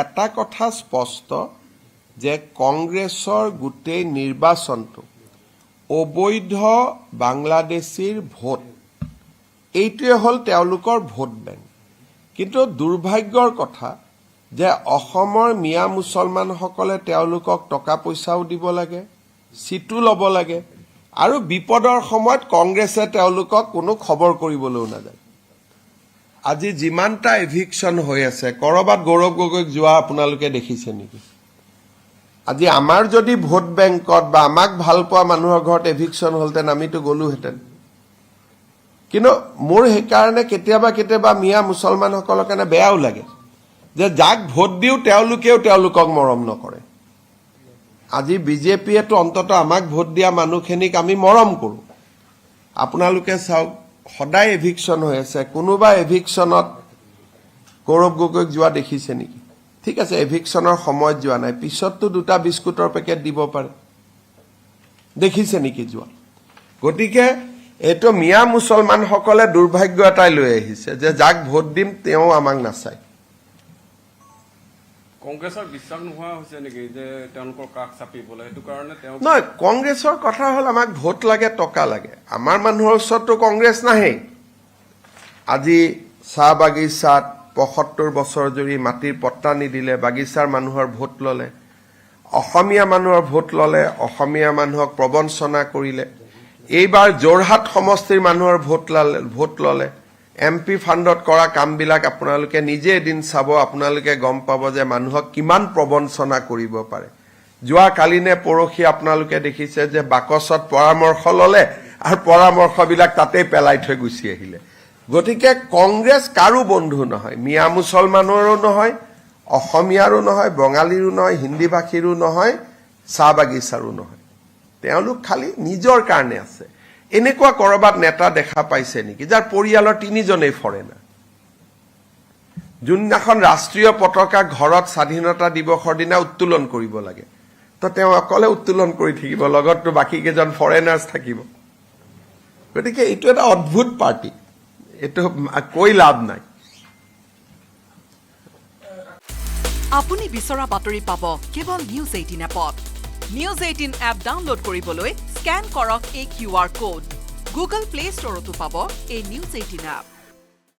এটা কথা স্পষ্ট যে কংগ্ৰেছৰ গোটেই নিৰ্বাচনটো অবৈধ বাংলাদেশীৰ ভোট এইটোৱে হ'ল তেওঁলোকৰ ভোট বেংক কিন্তু দুৰ্ভাগ্যৰ কথা যে অসমৰ মিয়া মুছলমানসকলে তেওঁলোকক টকা পইচাও দিব লাগে সিটু ল'ব লাগে আৰু বিপদৰ সময়ত কংগ্ৰেছে তেওঁলোকক কোনো খবৰ কৰিবলৈও নাযায় আজি যিমানটা এভিকশন হৈ আছে কৰবাত গৌৰৱ গগৈক যোৱা আপোনালোকে দেখিছে নেকি আজি আমাৰ যদি ভোট বেংকত বা আমাক ভাল পোৱা মানুহৰ ঘৰত এভিকশন হলতেন আমিতো গলোহেঁতেন কিন্তু মোৰ সেইকাৰণে কেতিয়াবা মিয়া মুছলমানসকলৰ কাৰণে বেয়াও লাগে যে যাক ভোট দিও তেওঁলোকক মৰম নকৰে আজি বিজেপিয়েতো অন্তত আমাক ভোট দিয়া মানুহখিনিক আমি মৰম কৰো আপোনালোকে চাওক সদায় এভিকশন হৈ আছে কোনোবা এভিকশনত গৌৰৱ গগৈক যোৱা দেখিছে নেকি ঠিক আছে এভিকশনৰ সময়ত যোৱা নাই পিছততো দুটা বিস্কুটৰ পেকেট দিব পাৰে দেখিছে নেকি যোৱা গতিকে এটো মিয়া মুছলমানসকলে দুৰ্ভাগ্য এটাই লৈ আহিছে যে যাক ভোট দিম তেওঁ আমাক নাচায় কংগ্ৰেছৰ বিশ্বাস নোহোৱা হৈছে নেকি যে তেওঁলোকৰ কাষ চাপিবলৈ এটো কাৰণে তেওঁ নহয় কংগ্ৰেছৰ কথা হ'ল আমাক ভোট লাগে টকা লাগে আমাৰ মানুহৰ ওচৰতো কংগ্ৰেছ নাহে আজি চাহ বাগিচাত ৭৫ বছৰ জুৰি মাটিৰ পট্টা নিদিলে বাগিচাৰ মানুহৰ ভোট ললে অসমীয়া মানুহৰ ভোট ললে অসমীয়া মানুহক প্ৰবঞ্চনা কৰিলে এইবাৰ জোৰহাট সমষ্টিৰ মানুহৰ ভোট ললে এমপি ফাণ্ডত কৰা কামবিলাক আপোনালোকে নিজে এদিন চাব আপোনালোকে গম পাব যে মানুহক কিমান প্ৰবঞ্চনা কৰিব পাৰে যোৱা কালিনে পৰখি আপোনালোকে দেখিছে যে বাকচত পৰামৰ্শ ললে আৰু পৰামৰ্শবিলাক তাতেই পেলাই থৈ গুচি আহিলে গতিকে কংগ্ৰেছ কাৰো বন্ধু নহয় মিয়া মুছলমানৰো নহয় অসমীয়াৰো নহয় বঙালীৰো নহয় হিন্দী ভাষীৰো নহয় চাহ বাগিচাৰো নহয় তেওঁলোক খালি নিজৰ কাৰণে আছে এনেকুৱা কৰবাত নেতা দেখা পাইছে নেকি যাৰ পৰিয়ালৰ 3 জনেই ফৰেনাৰ যোনদিনাখন ৰাষ্ট্ৰীয় পতাকা ঘৰত স্বাধীনতা দিৱসৰ দিনা উত্তোলন কৰিব লাগে তো তেওঁ অকলে উত্তোলন কৰি থাকিব লগততো বাকি কেইজন ফৰেনাৰ্ছ থাকিব গতিকে এইটো এটা অদ্ভুত পাৰ্টি এটো কৈ লাভ নাই আপুনি বিচৰা বাতৰি পাব কেৱল নিউজ 18 এপত নিউজ 18 এপ ডাউনলোড কৰিবলৈ স্ক্যান কৰক এই QR কোড গুগল প্লে ষ্টৰতো পাব এই নিউজ 18 এপ